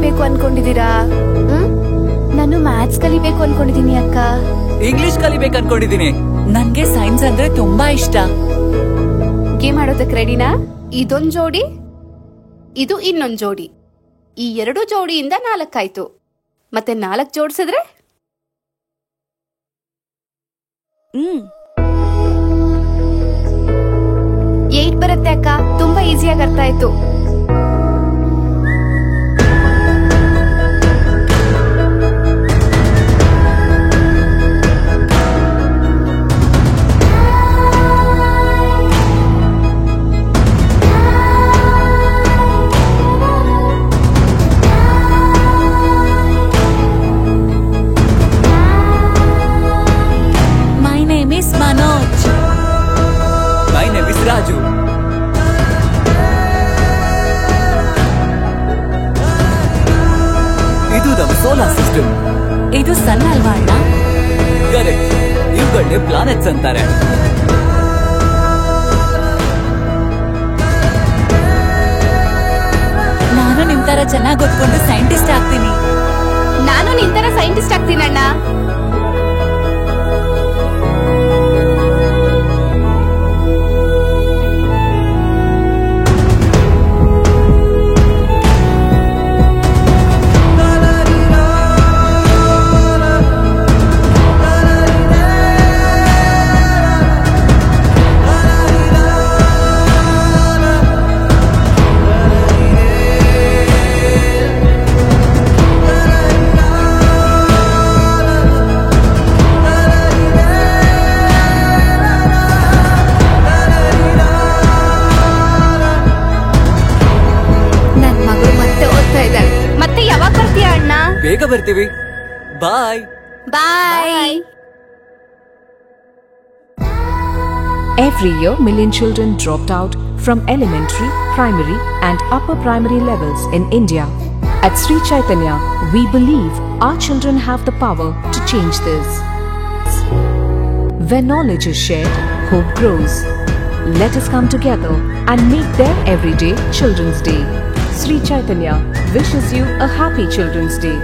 ಕಲಿಬೇಕು ಅನ್ಕೊಂಡಿದೀರಾ? ನಾನು ಮ್ಯಾಥ್ಸ್ ಕಲಿಬೇಕು ಅನ್ಕೊಂಡಿದೀನಿ ಅಕ್ಕ. ಇಂಗ್ಲಿಷ್ ಕಲಿಬೇಕು ಅನ್ಕೊಂಡಿದೀನಿ. ನನ್ಗೆ ಸೈನ್ಸ್ ಅಂದ್ರೆ ತುಂಬಾ ಇಷ್ಟ. ಗೇಮ್ ಆಡೋದಕ್ಕೆ ರೆಡಿನಾ? ಇದೊಂದ್ ಜೋಡಿ, ಇದು ಇನ್ನೊಂದ್ ಜೋಡಿ. ಈ 2 ಜೋಡಿಯಿಂದ 4 ಆಯ್ತು. ಮತ್ತೆ 4 ಜೋಡಿಸಿದ್ರೆ 8 ಬರುತ್ತೆ ಅಕ್ಕ. ತುಂಬಾ ಈಸಿಯಾಗಿ ಅರ್ಥ ಆಯ್ತು. ರಾಜು, ಇದು ನಮ್ಮ ಸೋಲಾರ್ ಸಿಸ್ಟಮ್. ಇದು ಸನ್ ಅಲ್ವಾ ಅಣ್ಣ? ಕರೆಕ್ಟ್. ಇವುಗಳನ್ನೇ ಪ್ಲಾನೆಟ್ಸ್ ಅಂತಾರೆ. ನಾನು ನಿಮ್ ತರ ಚೆನ್ನಾಗಿ ಓದ್ಕೊಂಡು ಸೈಂಟಿಸ್ಟ್ ಆಗ್ತೀನಿ. ನಾನು ನಿನ್ ತರ ಸೈಂಟಿಸ್ಟ್ ಆಗ್ತೀನಿ ಅಣ್ಣ. ಬೇಗ ಬರ್ತೀವಿ. ಬಾಯ್ ಬಾಯ್. Every year, million children dropped out from elementary, primary and upper primary levels in India. At Sri Chaitanya, we believe our children have the power to change this. Where knowledge is shared, hope grows. Let us come together and make their everyday Children's Day. Sri Chaitanya wishes you a happy Children's Day.